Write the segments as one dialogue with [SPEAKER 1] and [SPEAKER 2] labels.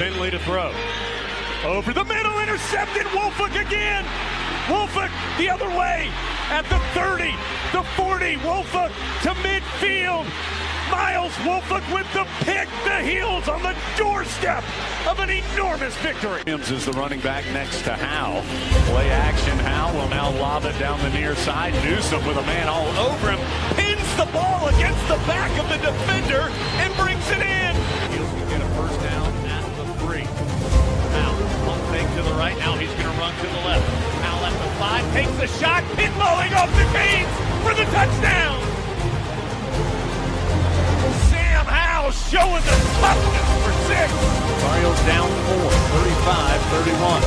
[SPEAKER 1] Finley to throw. Over the middle, intercepted. Wolford again. Wolford the other way at the 30, the 40. Wolford to midfield. Miles Wolford with the pick. The Heels on the doorstep of an enormous victory. Williams is the running back next to Howe. Play action. Howe will now lob it down the near side. Newsom with a man all over him. Pins the ball against the back of the defender and brings it in. Heels can get a first down at the 3. Howe, pump fake to the right. Now he's going to run to the left. Howe at the 5. Takes the shot. Pinballing off the Canes for the touchdown. Showing the toughness for 6. Mario's down 4, 35-31.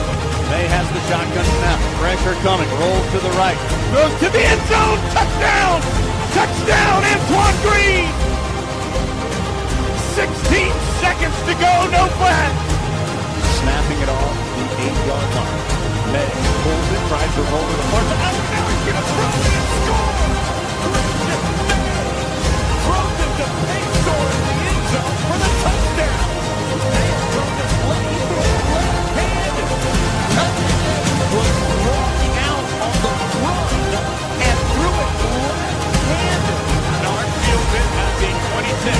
[SPEAKER 1] May has the shotgun snap. Pressure coming. Rolls to the right. Goes to the end zone. Touchdown! Touchdown, Antoine Green! 16 seconds to go. No flag. Snapping it off the 8-yard line. May pulls it, tries to roll to the front. Oh, now he's going to throw it and score! Throws it to Payson. For the touchdown. They from the play through left-handed. Was walking out on the run and threw it left-handed. Nard fields it at the 26.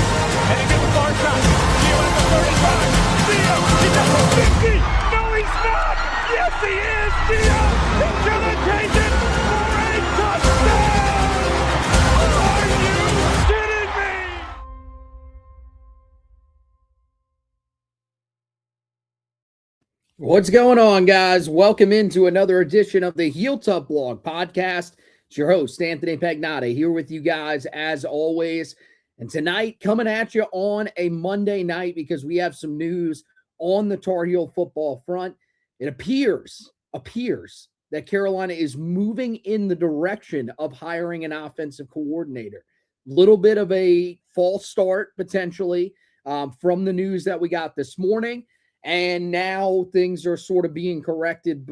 [SPEAKER 1] Heading to the far side. Gio at the 35. Gio, he's at the 50. No, he's not. Yes, he is. Gio, he's going to take it for a touchdown. Are you kidding me?
[SPEAKER 2] What's going on, guys? Welcome into another edition of the Heel Tough Blog Podcast. It's your host, Anthony Pagnotta, here with you guys as always. And tonight, coming at you on a Monday night because we have some news on the Tar Heel football front. It appears that Carolina is moving in the direction of hiring an offensive coordinator. Little bit of a false start, potentially, from the news that we got this morning. And now things are sort of being corrected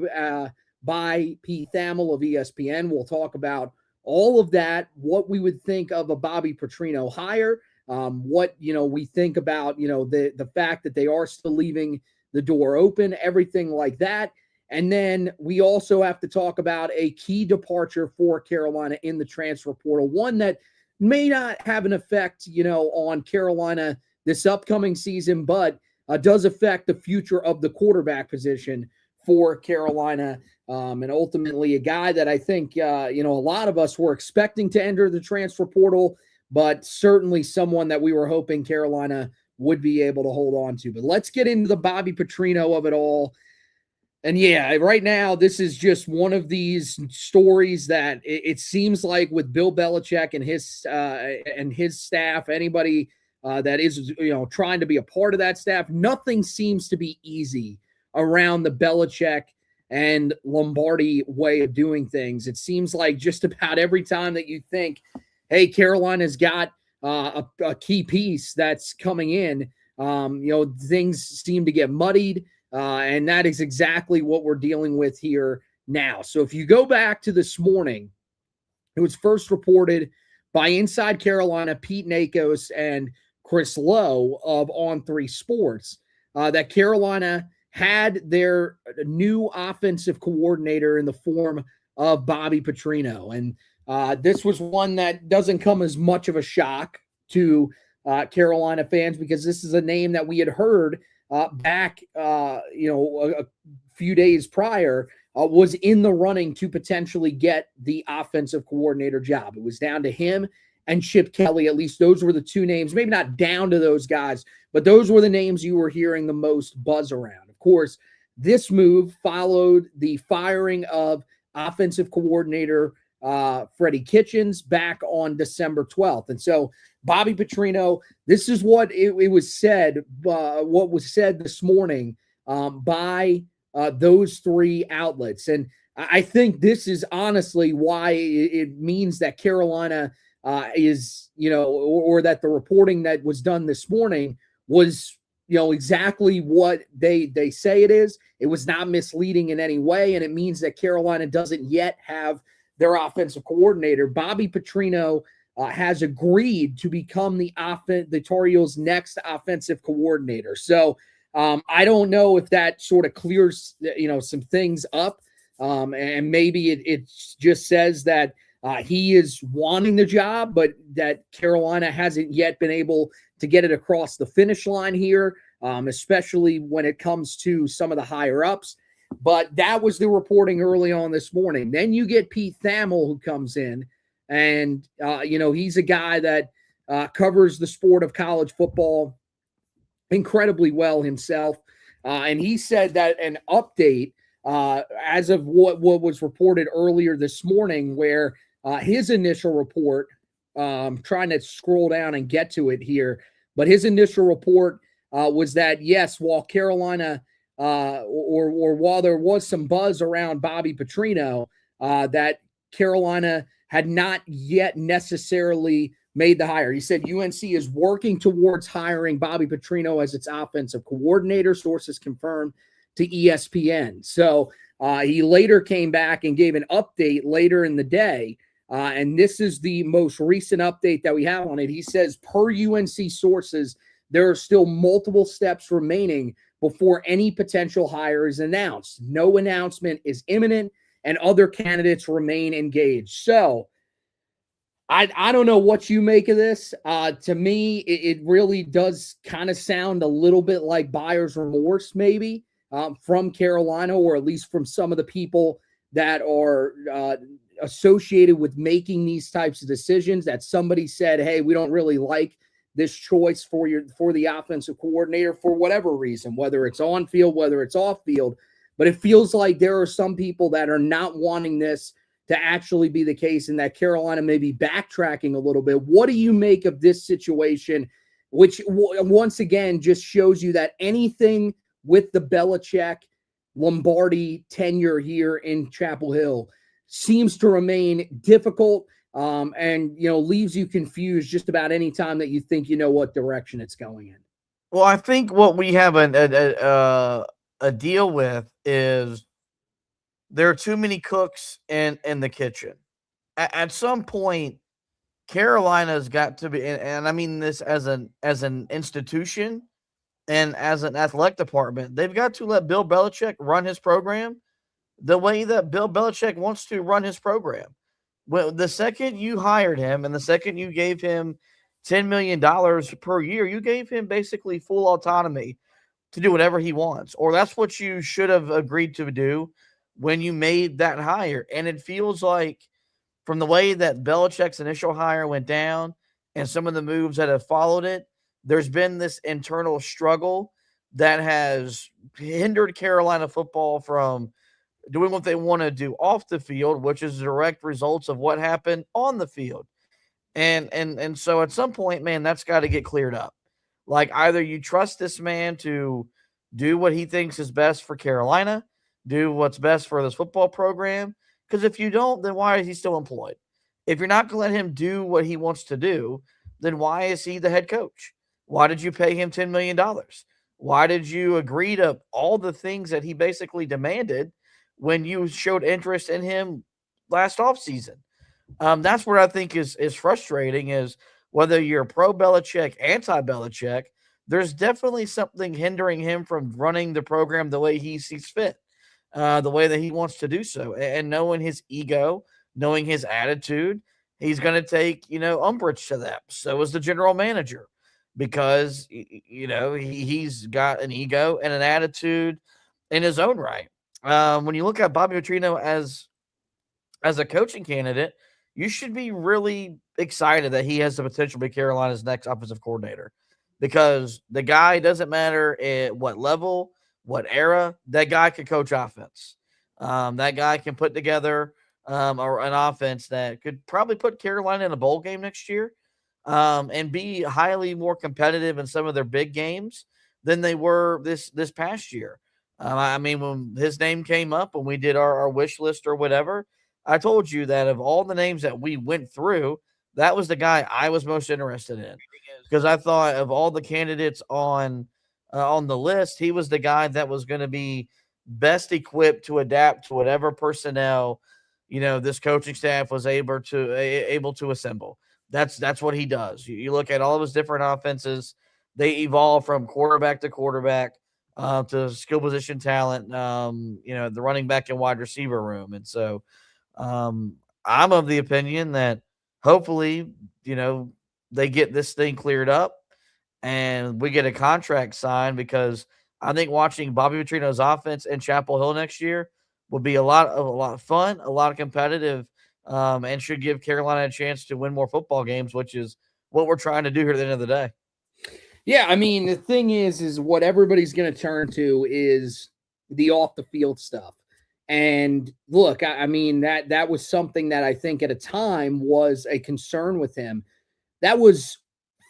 [SPEAKER 2] by Pete Thamel of ESPN. We'll talk about all of that, what we would think of a Bobby Petrino hire, what, we think about, the fact that they are still leaving the door open, everything like that. And then we also have to talk about a key departure for Carolina in the transfer portal, one that may not have an effect, on Carolina this upcoming season, but does affect the future of the quarterback position for Carolina. And ultimately a guy that I think, a lot of us were expecting to enter the transfer portal, but certainly someone that we were hoping Carolina would be able to hold on to. But let's get into the Bobby Petrino of it all. And yeah, right now, this is just one of these stories that it seems like with Bill Belichick and his staff, anybody that is, trying to be a part of that staff, nothing seems to be easy around the Belichick and Lombardi way of doing things. It seems like just about every time that you think, hey, Carolina's got a key piece that's coming in, things seem to get muddied. And that is exactly what we're dealing with here now. So if you go back to this morning, it was first reported by Inside Carolina, Pete Nakos and Chris Lowe of On3 Sports, that Carolina had their new offensive coordinator in the form of Bobby Petrino. And this was one that doesn't come as much of a shock to Carolina fans because this is a name that we had heard back, a few days prior, was in the running to potentially get the offensive coordinator job. It was down to him and Chip Kelly. At least those were the two names, maybe not down to those guys, but those were the names you were hearing the most buzz around. Of course, this move followed the firing of offensive coordinator Freddie Kitchens back on December 12th. And so Bobby Petrino, this is what it was said, what was said this morning by those three outlets. And I think this is honestly why it means that Carolina is, or that the reporting that was done this morning was, exactly what they say it is. It was not misleading in any way. And it means that Carolina doesn't yet have their offensive coordinator. Bobby Petrino has agreed to become the Tar Heels' next offensive coordinator. So I don't know if that sort of clears, some things up. And maybe it just says that he is wanting the job, but that Carolina hasn't yet been able to get it across the finish line here, especially when it comes to some of the higher ups. But that was the reporting early on this morning. Then you get Pete Thamel, who comes in, and he's a guy that covers the sport of college football incredibly well himself. And he said that an update as of what was reported earlier this morning, where his initial report, trying to scroll down and get to it here, but his initial report was that, yes, while Carolina or while there was some buzz around Bobby Petrino, that Carolina had not yet necessarily made the hire. He said UNC is working towards hiring Bobby Petrino as its offensive coordinator, sources confirmed to ESPN. So he later came back and gave an update later in the day. And this is the most recent update that we have on it. He says, per UNC sources, there are still multiple steps remaining before any potential hire is announced. No announcement is imminent, and other candidates remain engaged. So I don't know what you make of this. To me, it really does kind of sound a little bit like buyer's remorse, maybe, from Carolina, or at least from some of the people that are associated with making these types of decisions, that somebody said, hey, we don't really like this choice for the offensive coordinator for whatever reason, whether it's on field, whether it's off field. But it feels like there are some people that are not wanting this to actually be the case, and that Carolina may be backtracking a little bit. What do you make of this situation, which once again just shows you that anything with the Belichick Lombardi tenure here in Chapel Hill seems to remain difficult, and leaves you confused just about any time that you think you know what direction it's going in?
[SPEAKER 3] Well, I think what we have a deal with is there are too many cooks in the kitchen. At some point, Carolina's got to be, and I mean this as an institution and as an athletic department, they've got to let Bill Belichick run his program the way that Bill Belichick wants to run his program. Well, the second you hired him and the second you gave him $10 million per year, you gave him basically full autonomy to do whatever he wants, or that's what you should have agreed to do when you made that hire. And it feels like, from the way that Belichick's initial hire went down and some of the moves that have followed it, there's been this internal struggle that has hindered Carolina football from doing what they want to do off the field, which is direct results of what happened on the field. And so at some point, man, that's got to get cleared up. Like, either you trust this man to do what he thinks is best for Carolina, do what's best for this football program, because if you don't, then why is he still employed? If you're not going to let him do what he wants to do, then why is he the head coach? Why did you pay him $10 million? Why did you agree to all the things that he basically demanded when you showed interest in him last offseason? That's what I think is frustrating, is whether you're pro-Belichick, anti-Belichick, there's definitely something hindering him from running the program the way he sees fit, the way that he wants to do so. And knowing his ego, knowing his attitude, he's going to take, umbrage to that. So is the general manager, because, he's got an ego and an attitude in his own right. When you look at Bobby Petrino as a coaching candidate, you should be really excited that he has the potential to be Carolina's next offensive coordinator, because the guy, doesn't matter at what level, what era, that guy can coach offense. That guy can put together an offense that could probably put Carolina in a bowl game next year, and be highly more competitive in some of their big games than they were this past year. I mean, when his name came up, when we did our wish list or whatever, I told you that of all the names that we went through, that was the guy I was most interested in, because I thought of all the candidates on the list, he was the guy that was going to be best equipped to adapt to whatever personnel, this coaching staff was able to assemble. That's what he does. You look at all of his different offenses, they evolve from quarterback to quarterback. to skill position talent, the running back and wide receiver room. And so I'm of the opinion that hopefully, they get this thing cleared up and we get a contract signed, because I think watching Bobby Petrino's offense in Chapel Hill next year will be a lot of fun, a lot of competitive, and should give Carolina a chance to win more football games, which is what we're trying to do here at the end of the day.
[SPEAKER 2] Yeah, I mean, the thing is what everybody's going to turn to is the off the field stuff. And look, I mean, that was something that I think at a time was a concern with him. That was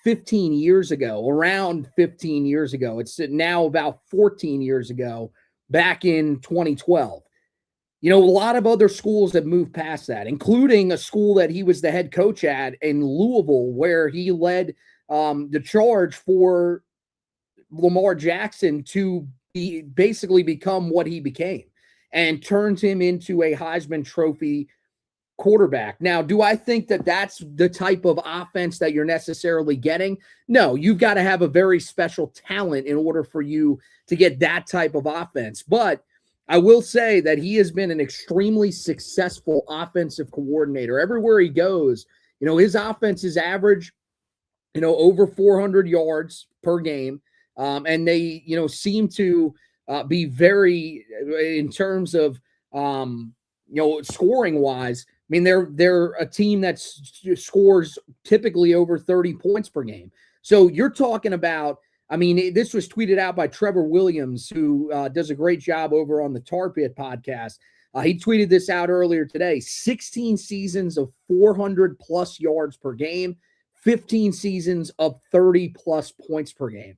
[SPEAKER 2] 15 years ago, around 15 years ago. It's now about 14 years ago, back in 2012. A lot of other schools have moved past that, including a school that he was the head coach at in Louisville, where he led the charge for Lamar Jackson to basically become what he became and turned him into a Heisman Trophy quarterback. Now, do I think that that's the type of offense that you're necessarily getting? No, you've got to have a very special talent in order for you to get that type of offense. But I will say that he has been an extremely successful offensive coordinator. Everywhere he goes, his offense is average, over 400 yards per game. And they, seem to be very, in terms of, scoring wise, I mean, they're a team that scores typically over 30 points per game. So you're talking about, I mean, this was tweeted out by Trevor Williams, who does a great job over on the Tar Pit podcast. He tweeted this out earlier today: 16 seasons of 400 plus yards per game, 15 seasons of 30 plus points per game.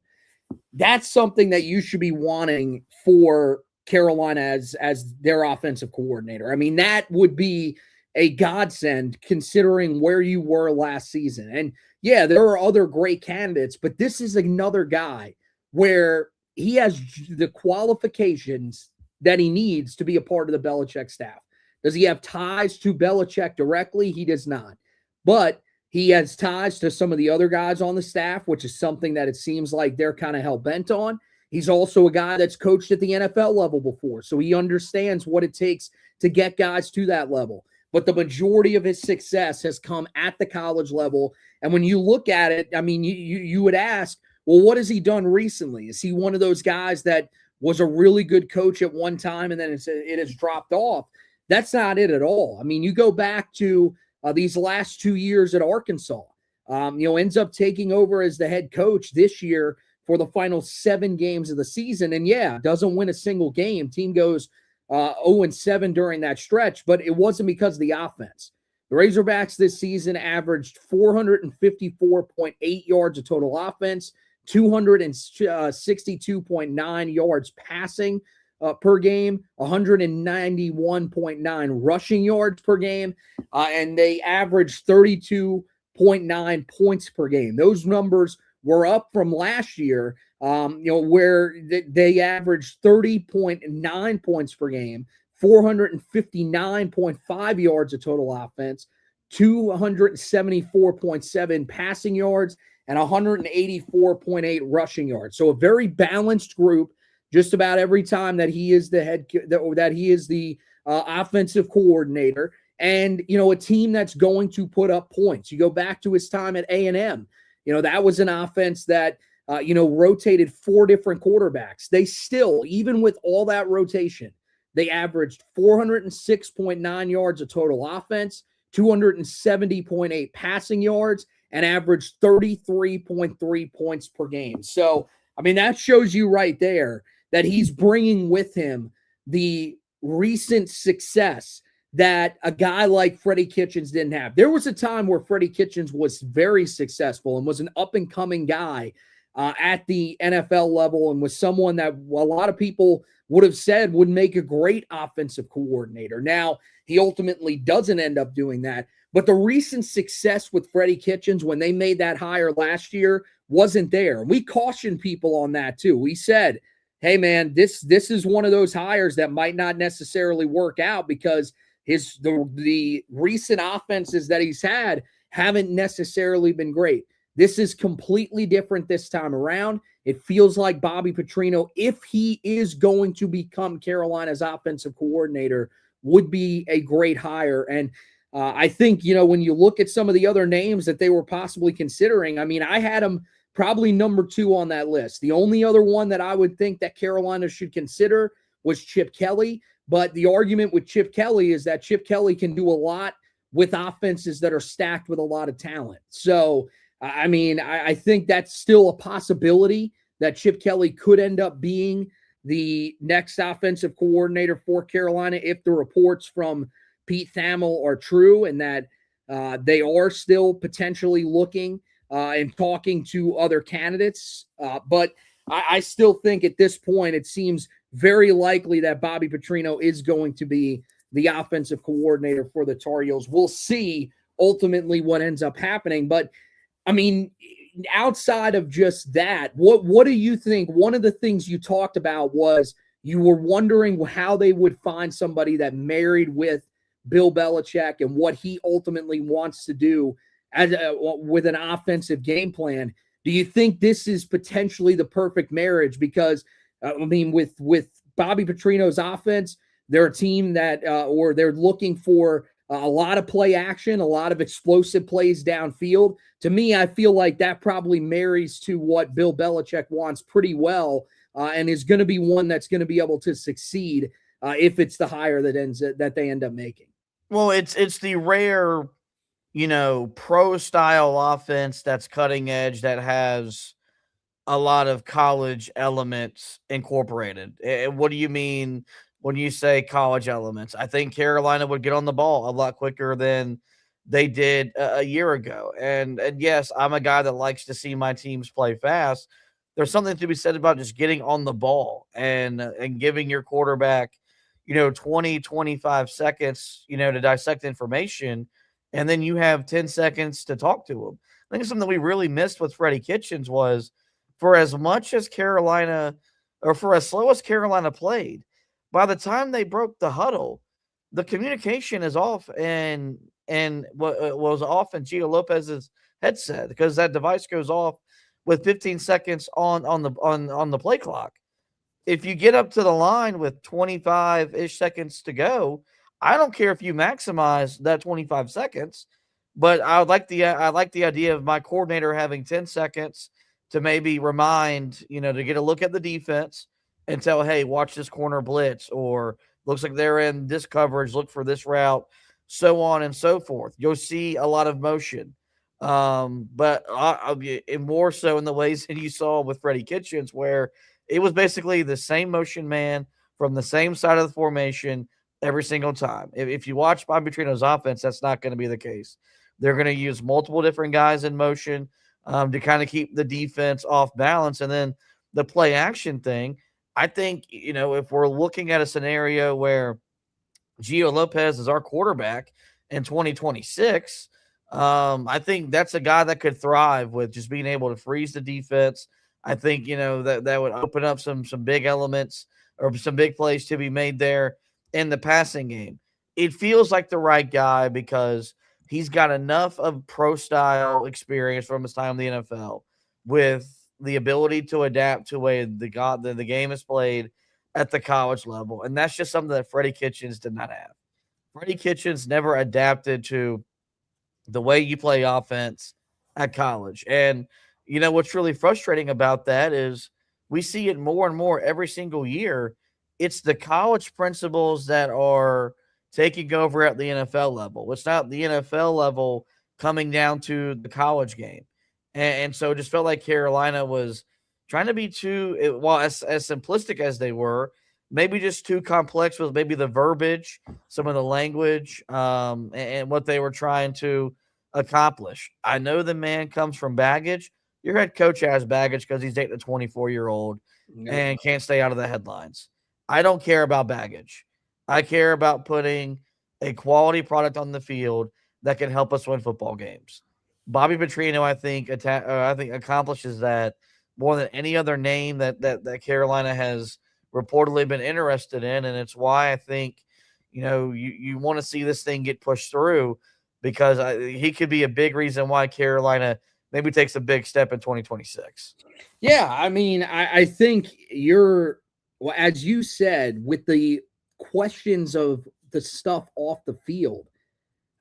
[SPEAKER 2] That's something that you should be wanting for Carolina as their offensive coordinator. I mean, that would be a godsend considering where you were last season. And yeah, there are other great candidates, but this is another guy where he has the qualifications that he needs to be a part of the Belichick staff. Does he have ties to Belichick directly? He does not. But he has ties to some of the other guys on the staff, which is something that it seems like they're kind of hell-bent on. He's also a guy that's coached at the NFL level before, so he understands what it takes to get guys to that level. But the majority of his success has come at the college level. And when you look at it, I mean, you would ask, well, what has he done recently? Is he one of those guys that was a really good coach at one time and then it has dropped off? That's not it at all. I mean, you go back to these last 2 years at Arkansas, ends up taking over as the head coach this year for the final 7 games of the season. And yeah, doesn't win a single game. Team goes 0-7 during that stretch, but it wasn't because of the offense. The Razorbacks this season averaged 454.8 yards of total offense, 262.9 yards passing per game, 191.9 rushing yards per game, and they averaged 32.9 points per game. Those numbers were up from last year, where they averaged 30.9 points per game, 459.5 yards of total offense, 274.7 passing yards, and 184.8 rushing yards. So a very balanced group just about every time that he is the offensive coordinator. And, a team that's going to put up points. You go back to his time at A&M. That was an offense that, rotated 4 different quarterbacks. They still, even with all that rotation, they averaged 406.9 yards of total offense, 270.8 passing yards, and averaged 33.3 points per game. So, I mean, that shows you right there that he's bringing with him the recent success that a guy like Freddie Kitchens didn't have. There was a time where Freddie Kitchens was very successful and was an up-and-coming guy at the NFL level and was someone that a lot of people would have said would make a great offensive coordinator. Now, he ultimately doesn't end up doing that. But the recent success with Freddie Kitchens when they made that hire last year wasn't there. We cautioned people on that too. We said, hey, man, this is one of those hires that might not necessarily work out because the recent offenses that he's had haven't necessarily been great. This is completely different this time around. It feels like Bobby Petrino, if he is going to become Carolina's offensive coordinator, would be a great hire. And I think, when you look at some of the other names that they were possibly considering, I mean, I had him probably number 2 on that list. The only other one that I would think that Carolina should consider was Chip Kelly. But the argument with Chip Kelly is that Chip Kelly can do a lot with offenses that are stacked with a lot of talent. So, I mean, I think that's still a possibility that Chip Kelly could end up being the next offensive coordinator for Carolina if the reports from Pete Thamel are true and that they are still potentially looking and talking to other candidates. But I still think at this point it seems very likely that Bobby Petrino is going to be the offensive coordinator for the Tar Heels. We'll see ultimately what ends up happening. But, I mean, outside of just that, what do you think? One of the things you talked about was you were wondering how they would find somebody that married with Bill Belichick and what he ultimately wants to do with an offensive game plan. Do you think this is potentially the perfect marriage? Because, with Bobby Petrino's offense, they're a team that or they're looking for a lot of play action, a lot of explosive plays downfield. To me, I feel like that probably marries to what Bill Belichick wants pretty well and is going to be one that's going to be able to succeed if it's the hire that they end up making.
[SPEAKER 3] Well, it's the rare, pro style offense that's cutting edge that has a lot of college elements incorporated. What do you mean when you say college elements? I think Carolina would get on the ball a lot quicker than they did a year ago. And yes, I'm a guy that likes to see my teams play fast. There's something to be said about just getting on the ball and giving your quarterback, 20, 25 seconds, to dissect information, and then you have 10 seconds to talk to him. I think something we really missed with Freddie Kitchens was for as much as Carolina or for as slow as Carolina played, by the time they broke the huddle, the communication is off and was off in Gio Lopez's headset because that device goes off with 15 seconds on the play clock. If you get up to the line with 25-ish seconds to go, I don't care if you maximize that 25 seconds, but I like the idea of my coordinator having 10 seconds to maybe remind, to get a look at the defense and tell, hey, watch this corner blitz, or looks like they're in this coverage, look for this route, so on and so forth. You'll see a lot of motion. But I'll be more so in the ways that you saw with Freddie Kitchens, where it was basically the same motion man from the same side of the formation every single time. If you watch Bobby Petrino's offense, that's not going to be the case. They're going to use multiple different guys in motion to kind of keep the defense off balance. And then the play action thing, I think, if we're looking at a scenario where Gio Lopez is our quarterback in 2026, I think that's a guy that could thrive with just being able to freeze the defense. I think, that would open up some big elements or some big plays to be made there in the passing game. It feels like the right guy because he's got enough of pro-style experience from his time in the NFL with the ability to adapt to the game is played at the college level. And that's just something that Freddie Kitchens did not have. Freddie Kitchens never adapted to the way you play offense at college. And, what's really frustrating about that is we see it more and more every single year. It's the college principles that are taking over at the NFL level. It's not the NFL level coming down to the college game. And so it just felt like Carolina was trying to be too, well, as simplistic as they were, maybe just too complex with maybe the verbiage, some of the language, and what they were trying to accomplish. I know the man comes from baggage. Your head coach has baggage because he's dating a 24-year-old and can't stay out of the headlines. I don't care about baggage. I care about putting a quality product on the field that can help us win football games. Bobby Petrino, I think accomplishes that more than any other name that Carolina has reportedly been interested in, and it's why I think you want to see this thing get pushed through because he could be a big reason why Carolina maybe takes a big step in 2026.
[SPEAKER 2] Yeah, I mean, I think you're, well, as you said, with the questions of the stuff off the field.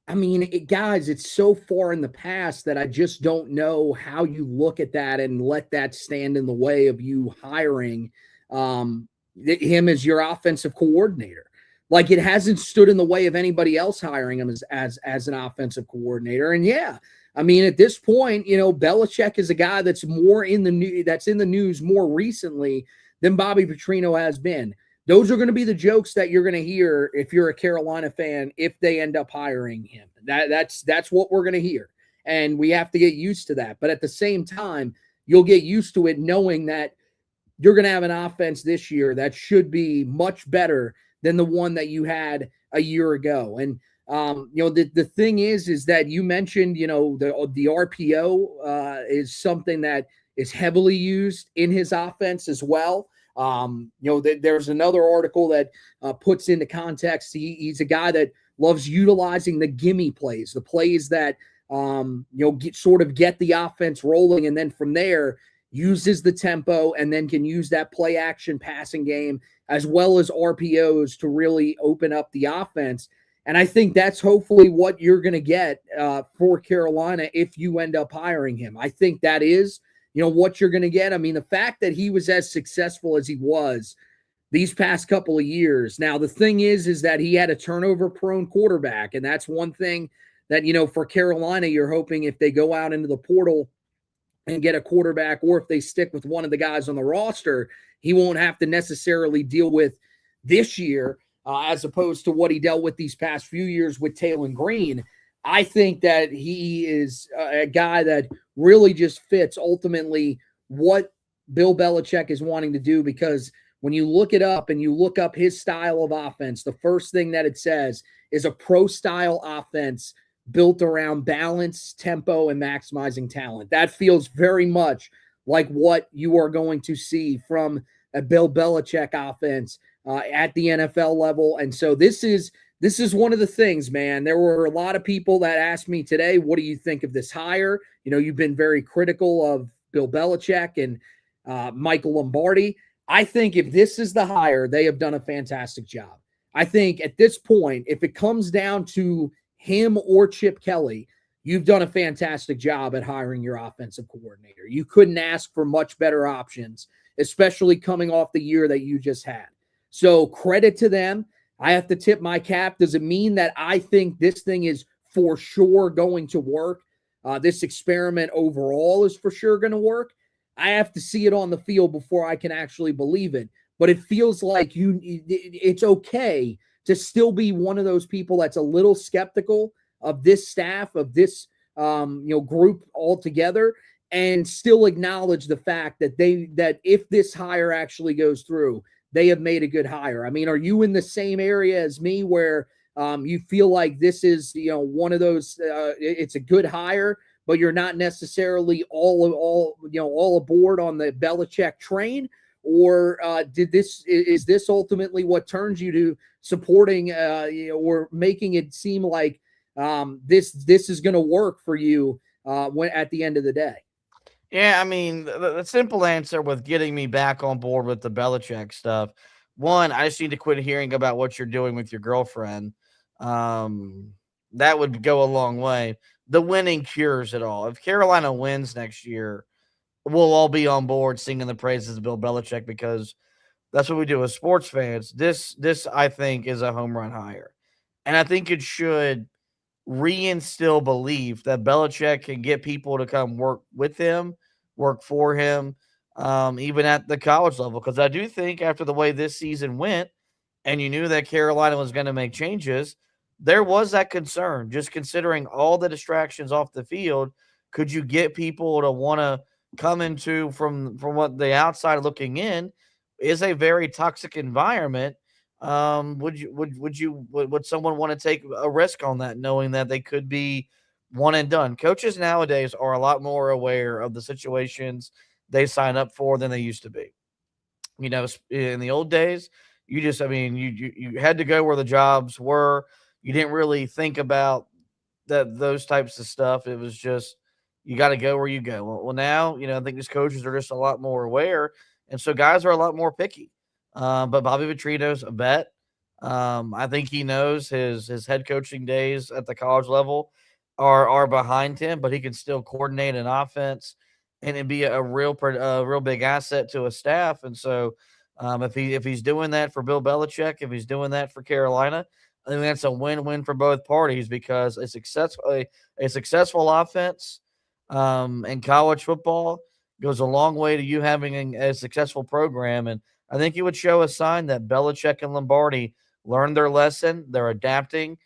[SPEAKER 2] I mean, guys, it's so far in the past that I just don't know how you look at that and let that stand in the way of you hiring him as your offensive coordinator. Like, it hasn't stood in the way of anybody else hiring him as an offensive coordinator. And yeah, I mean, at this point, Belichick is a guy that's more in the news more recently than Bobby Petrino has been. Those are going to be the jokes that you're going to hear if you're a Carolina fan if they end up hiring him. That's what we're going to hear, and we have to get used to that. But at the same time, you'll get used to it knowing that you're going to have an offense this year that should be much better than the one that you had a year ago. And the thing is that you mentioned, the RPO is something that is heavily used in his offense as well. There's another article that puts into context. He's a guy that loves utilizing the gimme plays, the plays that get the offense rolling, and then from there uses the tempo and then can use that play action passing game as well as RPOs to really open up the offense. And I think that's hopefully what you're going to get for Carolina if you end up hiring him. I think that is what you're going to get. I mean, the fact that he was as successful as he was these past couple of years. Now, the thing is that he had a turnover-prone quarterback, and that's one thing that, for Carolina, you're hoping if they go out into the portal and get a quarterback, or if they stick with one of the guys on the roster, he won't have to necessarily deal with this year as opposed to what he dealt with these past few years with Taylor Green. I think that he is a guy that really just fits ultimately what Bill Belichick is wanting to do, because when you look it up and you look up his style of offense, the first thing that it says is a pro-style offense built around balance, tempo, and maximizing talent. That feels very much like what you are going to see from a Bill Belichick offense at the NFL level. And so this is one of the things, man. There were a lot of people that asked me today, what do you think of this hire? You've been very critical of Bill Belichick and Michael Lombardi. I think if this is the hire, they have done a fantastic job. I think at this point, if it comes down to him or Chip Kelly, you've done a fantastic job at hiring your offensive coordinator. You couldn't ask for much better options, especially coming off the year that you just had. So credit to them. I have to tip my cap. Does it mean that I think this thing is for sure going to work? This experiment overall is for sure going to work. I have to see it on the field before I can actually believe it. But it feels like it's okay to still be one of those people that's a little skeptical of this staff, of this group altogether, and still acknowledge the fact that that if this hire actually goes through, they have made a good hire. I mean, are you in the same area as me where you feel like this is one of those it's a good hire, but you're not necessarily all aboard on the Belichick train? Or is this ultimately what turns you to supporting or making it seem like this is going to work for you when at the end of the day?
[SPEAKER 3] Yeah, I mean, the simple answer with getting me back on board with the Belichick stuff, one, I just need to quit hearing about what you're doing with your girlfriend. That would go a long way. The winning cures it all. If Carolina wins next year, we'll all be on board singing the praises of Bill Belichick, because that's what we do as sports fans. This I think is a home run hire. And I think it should reinstill belief that Belichick can get people to come work with him, work for him, even at the college level. Because I do think after the way this season went, and you knew that Carolina was going to make changes, there was that concern. Just considering all the distractions off the field, could you get people to want to come into from what the outside looking in is a very toxic environment? Would someone want to take a risk on that, knowing that they could be one and done? Coaches nowadays are a lot more aware of the situations they sign up for than they used to be. In the old days, you had to go where the jobs were. You didn't really think about those types of stuff. It was just You got to go where you go. Well, now, I think these coaches are just a lot more aware. And so guys are a lot more picky. But Bobby Petrino's a vet. I think he knows his head coaching days at the college level are behind him, but he can still coordinate an offense and be a real big asset to a staff. And so if he's doing that for Bill Belichick, if he's doing that for Carolina, I think that's a win-win for both parties because a successful offense in college football goes a long way to you having a successful program. And I think it would show a sign that Belichick and Lombardi learned their lesson. They're adapting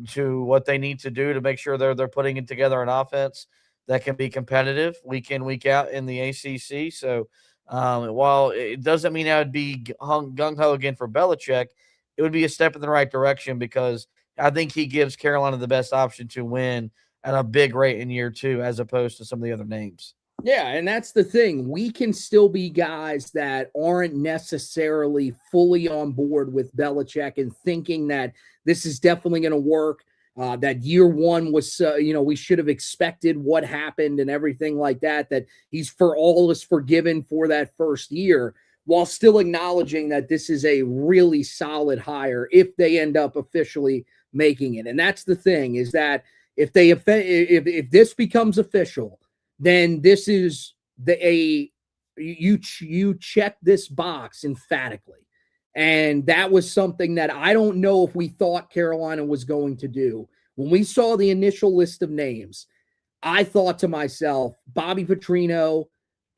[SPEAKER 3] to what they need to do to make sure they're putting it together an offense that can be competitive week in, week out in the ACC. So while it doesn't mean I would be gung-ho again for Belichick, it would be a step in the right direction because I think he gives Carolina the best option to win at a big rate in year 2 as opposed to some of the other names.
[SPEAKER 2] Yeah, and that's the thing. We can still be guys that aren't necessarily fully on board with Belichick and thinking that this is definitely going to work. That year 1 was, we should have expected what happened and everything like that, that he's for all is forgiven for that first year, while still acknowledging that this is a really solid hire if they end up officially making it. And that's the thing, is that if this becomes official, then this is you check this box emphatically. And that was something that I don't know if we thought Carolina was going to do. When we saw the initial list of names, I thought to myself, Bobby Petrino,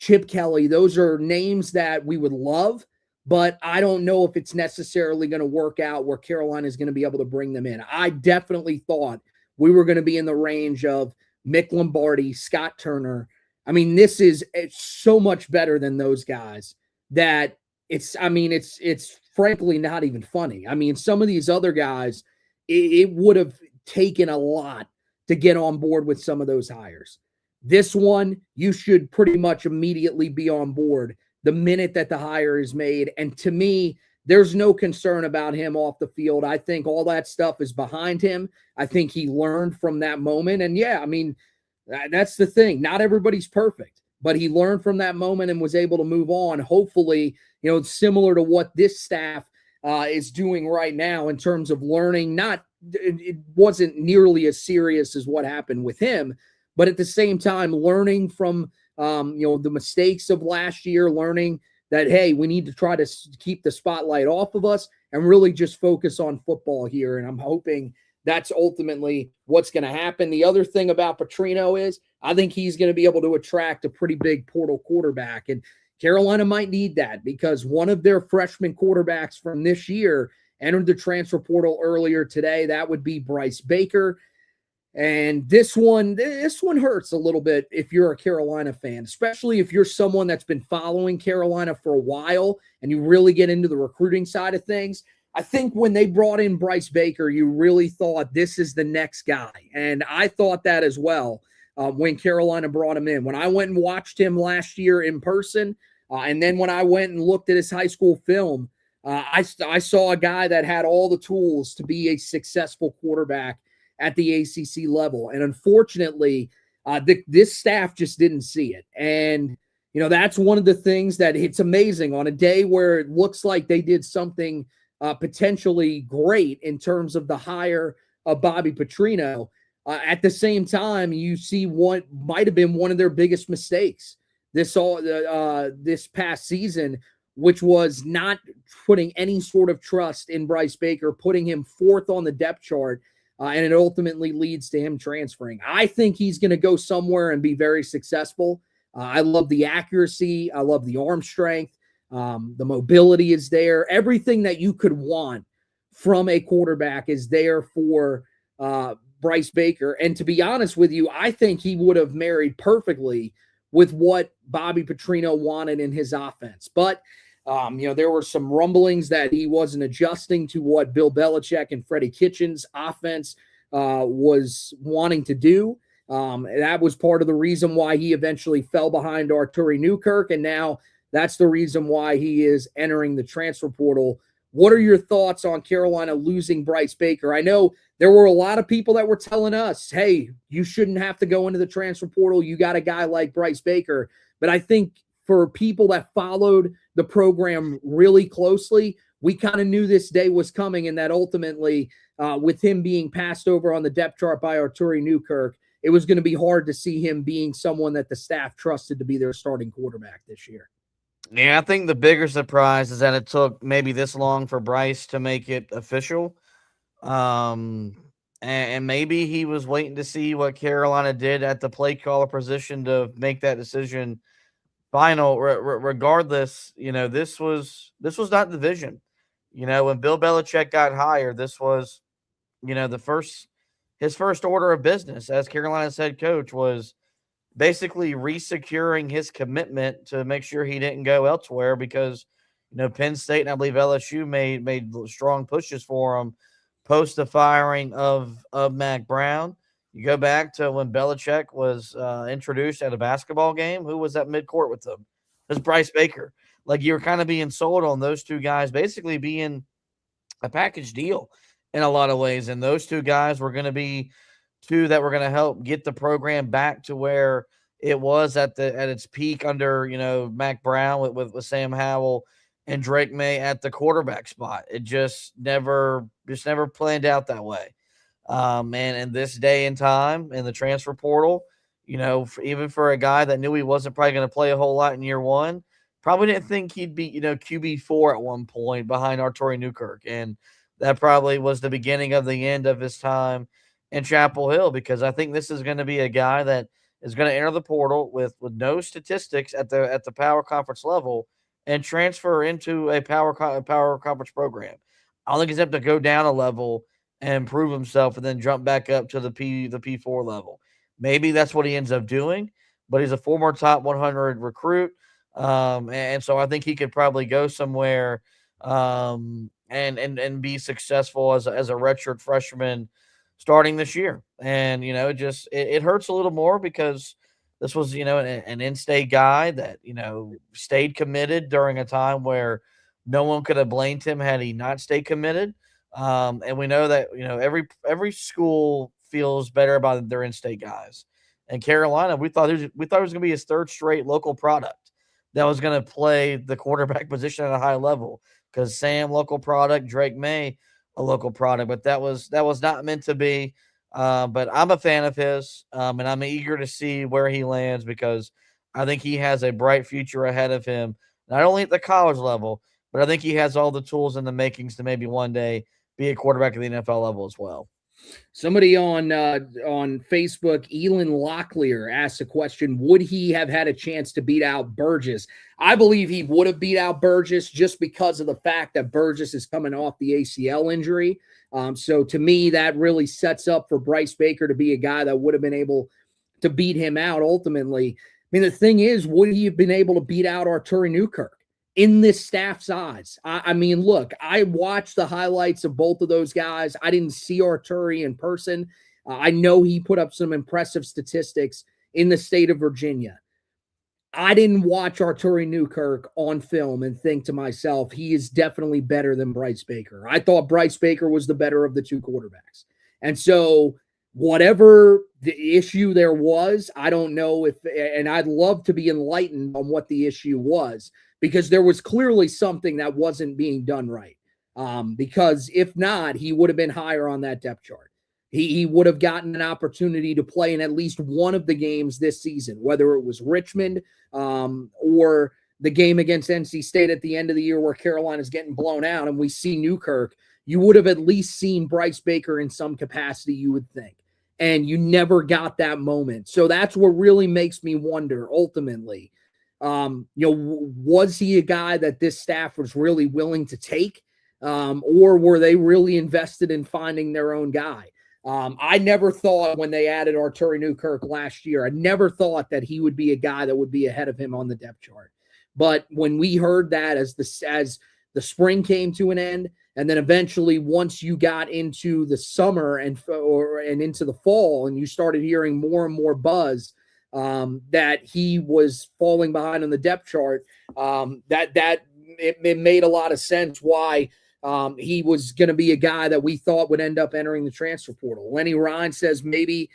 [SPEAKER 2] Chip Kelly, those are names that we would love, but I don't know if it's necessarily going to work out where Carolina is going to be able to bring them in. I definitely thought we were going to be in the range of Mick Lombardi, Scott Turner. I mean, it's so much better than those guys that it's frankly not even funny. I mean, some of these other guys, it would have taken a lot to get on board with some of those hires. This one, you should pretty much immediately be on board the minute that the hire is made. And to me, there's no concern about him off the field. I think all that stuff is behind him. I think he learned from that moment. And yeah, I mean, that's the thing. Not everybody's perfect, but he learned from that moment and was able to move on. Hopefully, it's similar to what this staff is doing right now in terms of learning. It wasn't nearly as serious as what happened with him, but at the same time, learning from, the mistakes of last year, learning that, hey, we need to try to keep the spotlight off of us and really just focus on football here. And I'm hoping that's ultimately what's going to happen. The other thing about Petrino is I think he's going to be able to attract a pretty big portal quarterback. And Carolina might need that because one of their freshman quarterbacks from this year entered the transfer portal earlier today. That would be Bryce Baker. And this one hurts a little bit if you're a Carolina fan, especially if you're someone that's been following Carolina for a while and you really get into the recruiting side of things. I think when they brought in Bryce Baker, you really thought this is the next guy. And I thought that as well when Carolina brought him in. When I went and watched him last year in person, and then when I went and looked at his high school film, I saw a guy that had all the tools to be a successful quarterback at the ACC level. And unfortunately, this staff just didn't see it. And, that's one of the things that it's amazing on a day where it looks like they did something potentially great in terms of the hire of Bobby Petrino. At the same time, you see what might have been one of their biggest mistakes this past season, which was not putting any sort of trust in Bryce Baker, putting him 4th on the depth chart. And it ultimately leads to him transferring. I think he's going to go somewhere and be very successful. I love the accuracy. I love the arm strength. The mobility is there. Everything that you could want from a quarterback is there for Bryce Baker. And to be honest with you, I think he would have married perfectly with what Bobby Petrino wanted in his offense. But there were some rumblings that he wasn't adjusting to what Bill Belichick and Freddie Kitchens' offense was wanting to do. That was part of the reason why he eventually fell behind Arturi Newkirk, and now that's the reason why he is entering the transfer portal What are your thoughts on Carolina losing Bryce Baker? I know there were a lot of people that were telling us, hey, you shouldn't have to go into the transfer portal. You got a guy like Bryce Baker. But I think for people that followed the program really closely, we kind of knew this day was coming, and that ultimately, with him being passed over on the depth chart by Arturi Newkirk, it was going to be hard to see him being someone that the staff trusted to be their starting quarterback this year.
[SPEAKER 3] Yeah, I think the bigger surprise is that it took maybe this long for Bryce to make it official. And maybe he was waiting to see what Carolina did at the play caller position to make that decision final. Regardless, this was not the vision. When Bill Belichick got hired, this was, his first order of business as Carolina's head coach was basically resecuring his commitment to make sure he didn't go elsewhere because, Penn State and I believe LSU made strong pushes for him post the firing of Mac Brown. You go back to when Belichick was introduced at a basketball game. Who was at midcourt with them? It was Bryce Baker. Like, you were kind of being sold on those two guys basically being a package deal in a lot of ways. And those two guys were going to be two that were going to help get the program back to where it was at its peak under, Mac Brown with Sam Howell and Drake May at the quarterback spot. It just never planned out that way. And in this day and time in the transfer portal, even for a guy that knew he wasn't probably going to play a whole lot in year one, probably didn't think he'd be, QB4 at one point behind Arturi Newkirk. And that probably was the beginning of the end of his time in Chapel Hill, because I think this is going to be a guy that is going to enter the portal with no statistics at the power conference level and transfer into a power conference program. I don't think he's have to go down a level and prove himself and then jump back up to the P4 level. Maybe that's what he ends up doing, but he's a former top 100 recruit. And so I think he could probably go somewhere and be successful as a redshirt freshman starting this year. And, it hurts a little more because this was, an in-state guy that, stayed committed during a time where no one could have blamed him had he not stayed committed. And we know that, every school feels better about their in-state guys. And Carolina, we thought it was going to be his third straight local product that was going to play the quarterback position at a high level, because Sam, local product, Drake May, a local product, but that was not meant to be. But I'm a fan of his, and I'm eager to see where he lands, because I think he has a bright future ahead of him, not only at the college level, but I think he has all the tools and the makings to maybe one day be a quarterback at the NFL level as well.
[SPEAKER 2] Somebody on Facebook, Elon Locklear, asked a question: would he have had a chance to beat out Burgess? I believe he would have beat out Burgess just because of the fact that Burgess is coming off the ACL injury. So to me, that really sets up for Bryce Baker to be a guy that would have been able to beat him out ultimately. I mean, the thing is, would he have been able to beat out Arturi Newkirk in this staff's eyes? I mean, look, I watched the highlights of both of those guys. I didn't see Arturi in person. I know he put up some impressive statistics in the state of Virginia. I didn't watch Arturi Newkirk on film and think to myself, he is definitely better than Bryce Baker. I thought Bryce Baker was the better of the two quarterbacks. And so whatever the issue there was, I don't know and I'd love to be enlightened on what the issue was, because there was clearly something that wasn't being done right. Because if not, he would have been higher on that depth chart. He would have gotten an opportunity to play in at least one of the games this season, whether it was Richmond or the game against NC State at the end of the year where Carolina's getting blown out and we see Newkirk. You would have at least seen Bryce Baker in some capacity, you would think. And you never got that moment. So that's what really makes me wonder, ultimately. Was he a guy that this staff was really willing to take? Or were they really invested in finding their own guy? I never thought when they added Arturi Newkirk last year, I never thought that he would be a guy that would be ahead of him on the depth chart. But when we heard that as the spring came to an end, and then eventually once you got into the summer and into the fall, and you started hearing more and more buzz that he was falling behind on the depth chart, it made a lot of sense why he was going to be a guy that we thought would end up entering the transfer portal. Lenny Ryan says maybe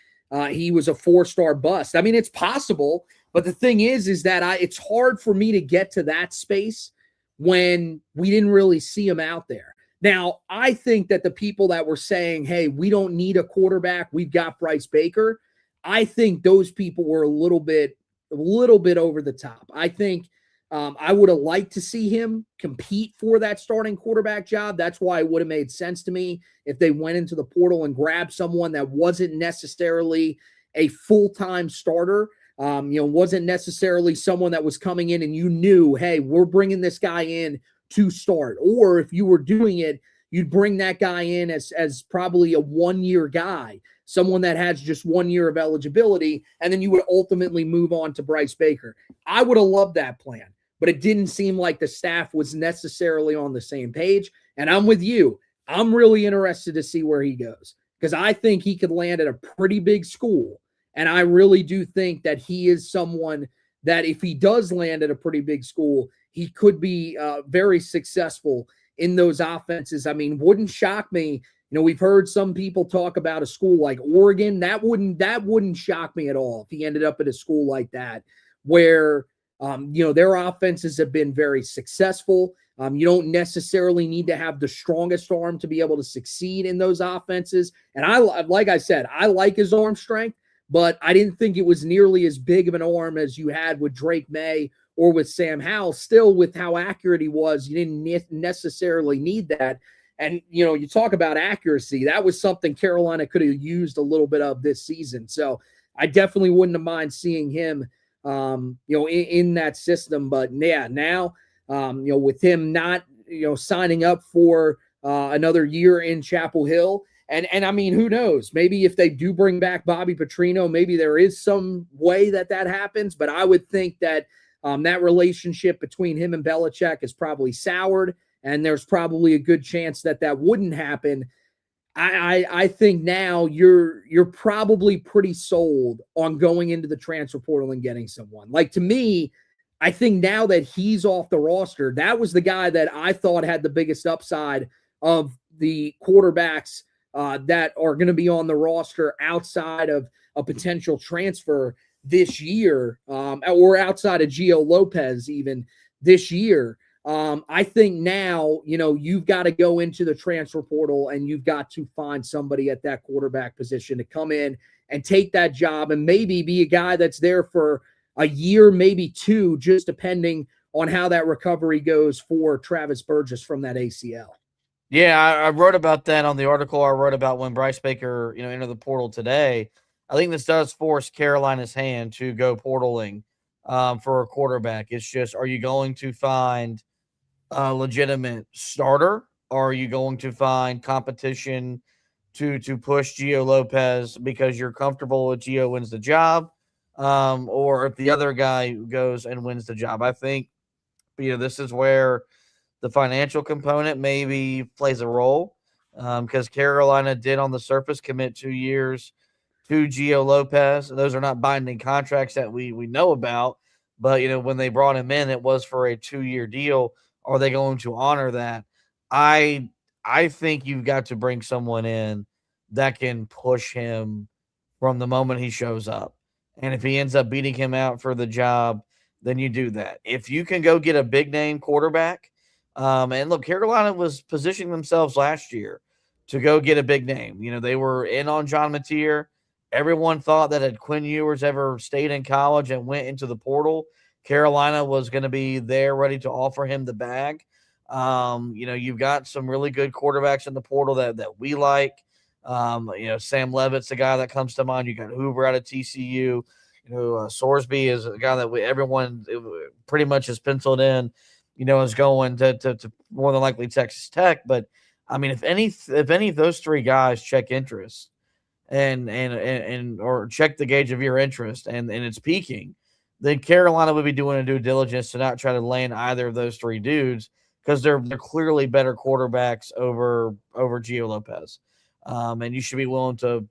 [SPEAKER 2] he was a 4-star bust. I mean, it's possible, but the thing is that it's hard for me to get to that space when we didn't really see him out there. Now, I think that the people that were saying, hey, we don't need a quarterback, we've got Bryce Baker, I think those people were a little bit over the top. I think I would have liked to see him compete for that starting quarterback job. That's why it would have made sense to me if they went into the portal and grabbed someone that wasn't necessarily a full-time starter, wasn't necessarily someone that was coming in and you knew, hey, we're bringing this guy in to start. Or if you were doing it, you'd bring that guy in as probably a one-year guy, someone that has just 1 year of eligibility, and then you would ultimately move on to Bryce Baker. I would have loved that plan, but it didn't seem like the staff was necessarily on the same page. And I'm with you. I'm really interested to see where he goes because I think he could land at a pretty big school. And I really do think that he is someone that if he does land at a pretty big school, he could be very successful in those offenses. I mean, wouldn't shock me. We've heard some people talk about a school like Oregon. That wouldn't shock me at all if he ended up at a school like that, where their offenses have been very successful. You don't necessarily need to have the strongest arm to be able to succeed in those offenses. And like I said, I like his arm strength, but I didn't think it was nearly as big of an arm as you had with Drake May or with Sam Howell. Still, with how accurate he was, you didn't necessarily need that. And, you talk about accuracy. That was something Carolina could have used a little bit of this season. So I definitely wouldn't have mind seeing him, in that system. But, yeah, now, with him not, signing up for another year in Chapel Hill. And I mean, who knows? Maybe if they do bring back Bobby Petrino, maybe there is some way that happens. But I would think that that relationship between him and Belichick is probably soured. And there's probably a good chance that wouldn't happen. I think now you're probably pretty sold on going into the transfer portal and getting someone. Like, to me, I think now that he's off the roster, that was the guy that I thought had the biggest upside of the quarterbacks that are going to be on the roster outside of a potential transfer this year, or outside of Gio Lopez even this year. I think now, you've got to go into the transfer portal and you've got to find somebody at that quarterback position to come in and take that job and maybe be a guy that's there for a year, maybe two, just depending on how that recovery goes for Travis Burgess from that ACL.
[SPEAKER 3] Yeah, I wrote about that on the article I wrote about when Bryce Baker, entered the portal today. I think this does force Carolina's hand to go portaling for a quarterback. It's just, are you going to find a legitimate starter? Or are you going to find competition to push Gio Lopez because you're comfortable with Gio wins the job? Or if the other guy goes and wins the job? I think, this is where the financial component maybe plays a role because Carolina did on the surface commit 2 years to Gio Lopez. Those are not binding contracts that we know about, but, when they brought him in, it was for a 2-year deal. Are they going to honor that? I think you've got to bring someone in that can push him from the moment he shows up. And if he ends up beating him out for the job, then you do that. If you can go get a big name quarterback, and look, Carolina was positioning themselves last year to go get a big name. They were in on John Mateer. Everyone thought that had Quinn Ewers ever stayed in college and went into the portal, Carolina was going to be there ready to offer him the bag. You've got some really good quarterbacks in the portal that we like. Sam Levitt's the guy that comes to mind. You got Hoover out of TCU. Sorsby is a guy that everyone pretty much has penciled in, is going to more than likely Texas Tech. But I mean, if any of those three guys check interest and or check the gauge of your interest and it's peaking, then Carolina would be doing a due diligence to not try to land either of those three dudes because they're clearly better quarterbacks over Gio Lopez. And you should be willing to,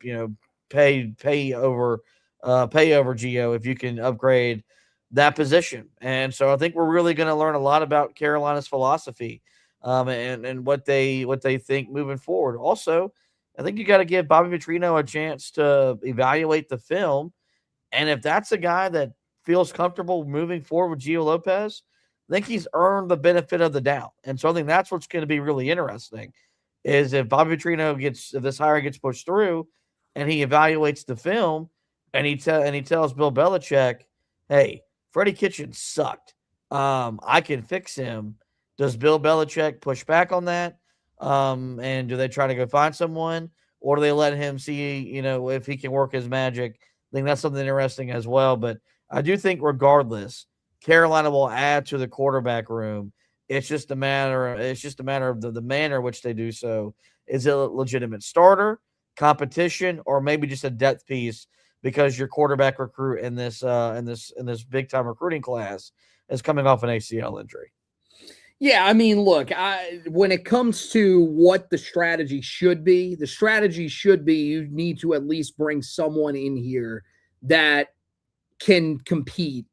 [SPEAKER 3] pay over Gio if you can upgrade that position. And so I think we're really going to learn a lot about Carolina's philosophy and what they think moving forward. Also, I think you got to give Bobby Petrino a chance to evaluate the film, and if that's a guy that feels comfortable moving forward with Gio Lopez, I think he's earned the benefit of the doubt. And so I think that's what's going to be really interesting is if Bobby Petrino if this hire gets pushed through and he evaluates the film and he tells Bill Belichick, hey, Freddie Kitchens sucked. I can fix him. Does Bill Belichick push back on that? And do they try to go find someone? Or do they let him see, if he can work his magic? I think that's something interesting as well. But I do think regardless, Carolina will add to the quarterback room. It's just a matter of the manner in which they do so. Is it a legitimate starter, competition, or maybe just a depth piece because your quarterback recruit in this big time recruiting class is coming off an ACL injury?
[SPEAKER 2] Yeah, I mean, look, when it comes to what the strategy should be you need to at least bring someone in here that can compete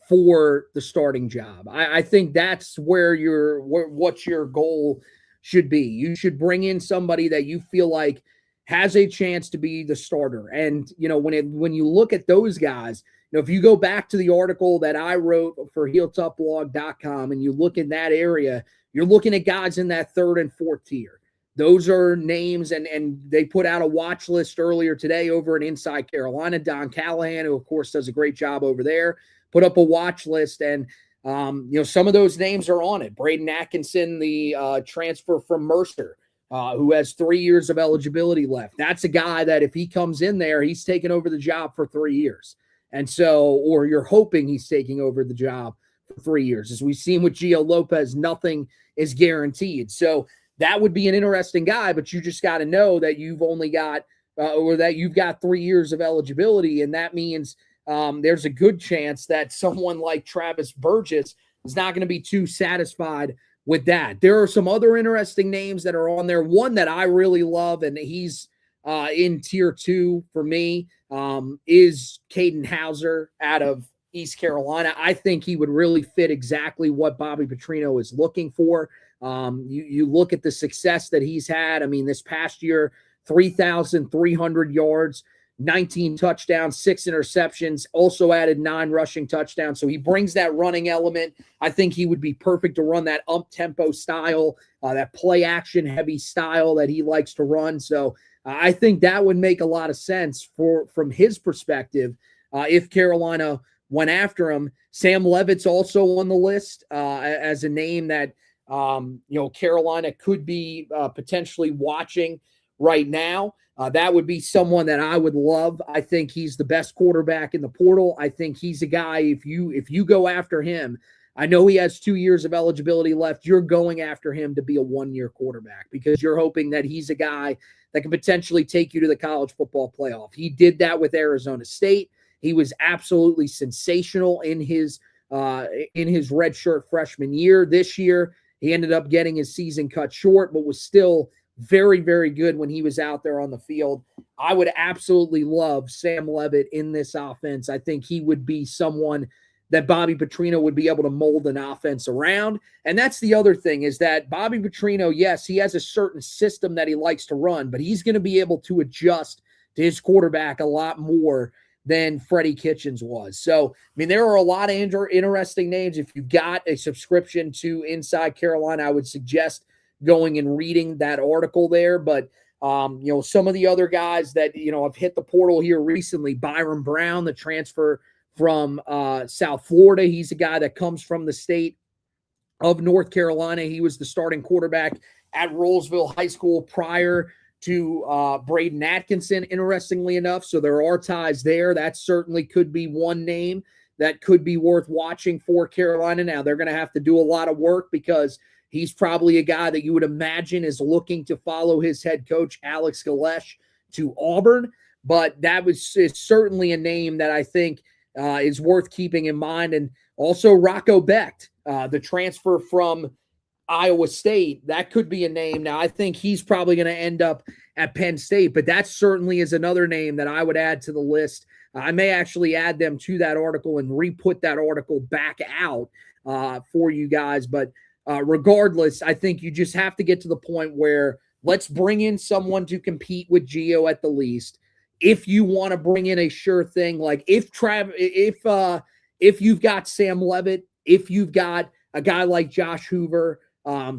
[SPEAKER 2] for the starting job. I think that's what your goal should be. You should bring in somebody that you feel like has a chance to be the starter. And, when you look at those guys, if you go back to the article that I wrote for HeelToughBlog.com and you look in that area, you're looking at guys in that third and fourth tier. Those are names, and they put out a watch list earlier today over at Inside Carolina. Don Callahan, who, of course, does a great job over there, put up a watch list, and some of those names are on it. Braden Atkinson, the transfer from Mercer, who has 3 years of eligibility left. That's a guy that if he comes in there, he's taking over the job for 3 years. And so, or you're hoping he's taking over the job for 3 years. As we've seen with Gio Lopez, nothing is guaranteed. So that would be an interesting guy, but you just got to know that you've only got, or that you've got 3 years of eligibility. And that means there's a good chance that someone like Travis Burgess is not going to be too satisfied with that. There are some other interesting names that are on there. One that I really love, and he's in tier 2 for me, is Caden Hauser out of East Carolina. I think he would really fit exactly what Bobby Petrino is looking for. You look at the success that he's had. I mean, this past year, 3,300 yards, 19 touchdowns, 6 interceptions, also added 9 rushing touchdowns. So he brings that running element. I think he would be perfect to run that up-tempo style, that play-action heavy style that he likes to run. So I think that would make a lot of sense from his perspective if Carolina went after him. Sam Levitt's also on the list as a name that Carolina could be potentially watching right now. That would be someone that I would love. I think he's the best quarterback in the portal. I think he's a guy, if you go after him, I know he has 2 years of eligibility left. You're going after him to be a 1-year quarterback because you're hoping that he's a guy that can potentially take you to the college football playoff. He did that with Arizona State. He was absolutely sensational in his redshirt freshman year. This year, he ended up getting his season cut short, but was still very, very good when he was out there on the field. I would absolutely love Sam Levitt in this offense. I think he would be someone that Bobby Petrino would be able to mold an offense around. And that's the other thing is that Bobby Petrino, yes, he has a certain system that he likes to run, but he's going to be able to adjust to his quarterback a lot more than Freddie Kitchens was. So, I mean, there are a lot of interesting names. If you've got a subscription to Inside Carolina, I would suggest going and reading that article there. But, some of the other guys that, have hit the portal here recently, Byron Brown, the transfer from South Florida. He's a guy that comes from the state of North Carolina. He was the starting quarterback at Rollsville High School prior to Braden Atkinson, interestingly enough. So there are ties there. That certainly could be one name that could be worth watching for Carolina. Now, they're going to have to do a lot of work because he's probably a guy that you would imagine is looking to follow his head coach, Alex Galesh, to Auburn. But it's certainly a name that I think is worth keeping in mind. And also Rocco Becht, the transfer from Iowa State, that could be a name. Now, I think he's probably going to end up at Penn State, but that certainly is another name that I would add to the list. I may actually add them to that article and re-put that article back out for you guys. But regardless, I think you just have to get to the point where let's bring in someone to compete with Gio at the least. If you want to bring in a sure thing, like if you've got Sam Levitt, if you've got a guy like Josh Hoover,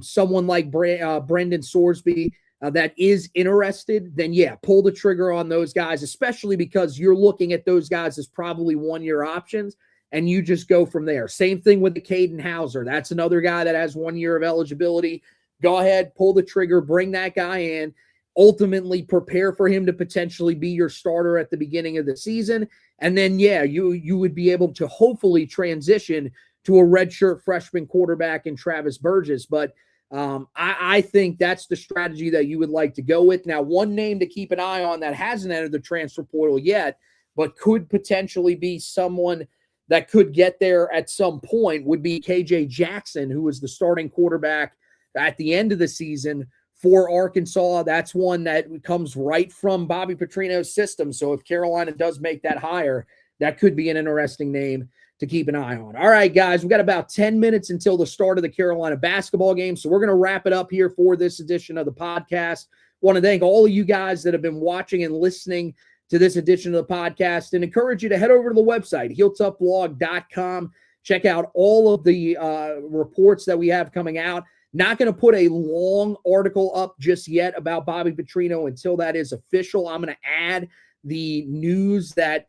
[SPEAKER 2] someone like Brendan Sorsby that is interested, then yeah, pull the trigger on those guys, especially because you're looking at those guys as probably one-year options, and you just go from there. Same thing with the Caden Hauser. That's another guy that has 1 year of eligibility. Go ahead, pull the trigger, bring that guy in, ultimately prepare for him to potentially be your starter at the beginning of the season. And then, yeah, you would be able to hopefully transition to a redshirt freshman quarterback in Travis Burgess. But I think that's the strategy that you would like to go with. Now, one name to keep an eye on that hasn't entered the transfer portal yet, but could potentially be someone that could get there at some point would be KJ Jackson, who was the starting quarterback at the end of the season for Arkansas. That's one that comes right from Bobby Petrino's system. So if Carolina does make that hire, that could be an interesting name to keep an eye on. All right, guys, we've got about 10 minutes until the start of the Carolina basketball game. So we're going to wrap it up here for this edition of the podcast. Want to thank all of you guys that have been watching and listening to this edition of the podcast and encourage you to head over to the website, heeltoughblog.com. Check out all of the reports that we have coming out. Not going to put a long article up just yet about Bobby Petrino until that is official. I'm going to add the news that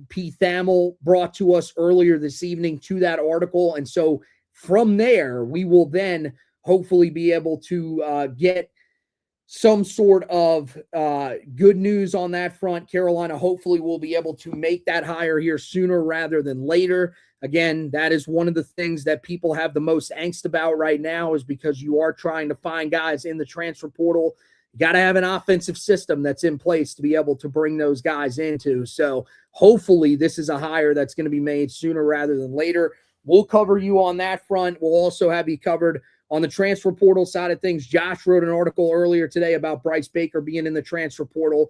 [SPEAKER 2] Pete Thamel brought to us earlier this evening to that article. And so from there, we will then hopefully be able to get some sort of good news on that front. Carolina hopefully will be able to make that hire here sooner rather than later. Again, that is one of the things that people have the most angst about right now, is because you are trying to find guys in the transfer portal. You got to have an offensive system that's in place to be able to bring those guys into. So hopefully this is a hire that's going to be made sooner rather than later. We'll cover you on that front. We'll also have you covered on the transfer portal side of things. Josh wrote an article earlier today about Bryce Baker being in the transfer portal.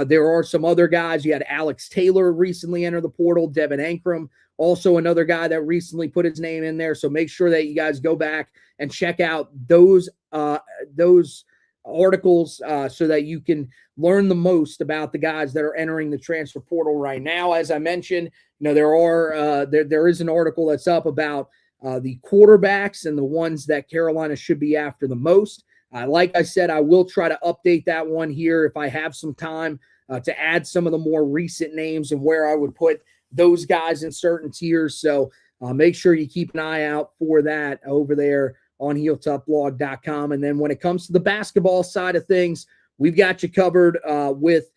[SPEAKER 2] There are some other guys. You had Alex Taylor recently enter the portal, Devin Ankrum, also another guy that recently put his name in there. So make sure that you guys go back and check out those articles so that you can learn the most about the guys that are entering the transfer portal right now. As I mentioned, there is an article that's up about the quarterbacks and the ones that Carolina should be after the most. Like I said, I will try to update that one here if I have some time to add some of the more recent names and where I would put those guys in certain tiers. So make sure you keep an eye out for that over there on HeelToughBlog.com. And then when it comes to the basketball side of things, we've got you covered with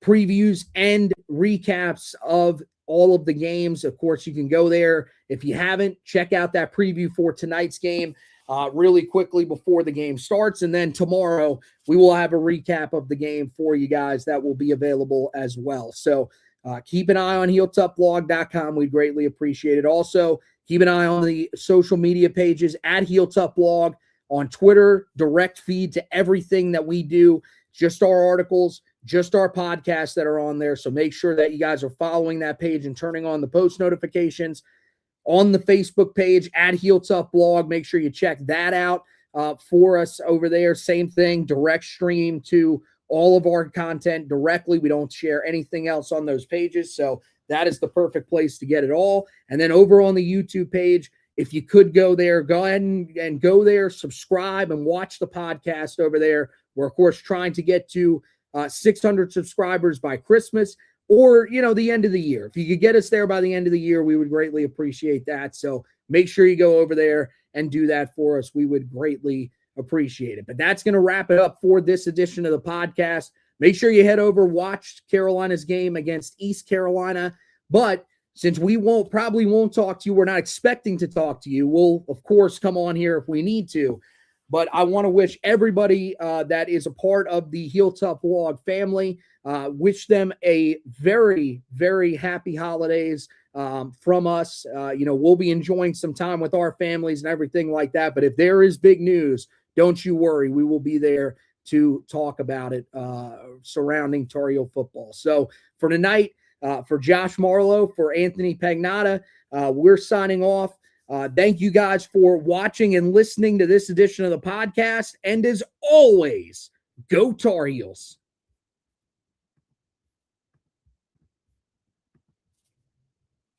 [SPEAKER 2] previews and recaps of all of the games. Of course, you can go there. If you haven't, check out that preview for tonight's game really quickly before the game starts. And then tomorrow, we will have a recap of the game for you guys that will be available as well. So keep an eye on HeelToughBlog.com. We'd greatly appreciate it. Also, keep an eye on the social media pages at HeelToughBlog on Twitter, direct feed to everything that we do, just our articles, just our podcasts that are on there. So make sure that you guys are following that page and turning on the post notifications. On the Facebook page at HeelToughBlog, make sure you check that out for us over there. Same thing, direct stream to all of our content directly. We don't share anything else on those pages. So that is the perfect place to get it all. And then over on the YouTube page, if you could go there, go ahead and go there, subscribe and watch the podcast over there. We're, of course, trying to get to 600 subscribers by Christmas or, the end of the year. If you could get us there by the end of the year, we would greatly appreciate that. So make sure you go over there and do that for us. We would greatly appreciate it. But that's going to wrap it up for this edition of the podcast. Make sure you head over, watch Carolina's game against East Carolina. But since we probably won't talk to you, we're not expecting to talk to you. We'll, of course, come on here if we need to. But I want to wish everybody that is a part of the Heel Tough Blog family, wish them a very, very happy holidays from us. We'll be enjoying some time with our families and everything like that. But if there is big news, don't you worry. We will be there to talk about it surrounding Tar Heel football. So for tonight, for Josh Marlowe, for Anthony Pagnotta, we're signing off. Thank you guys for watching and listening to this edition of the podcast. And as always, go Tar Heels.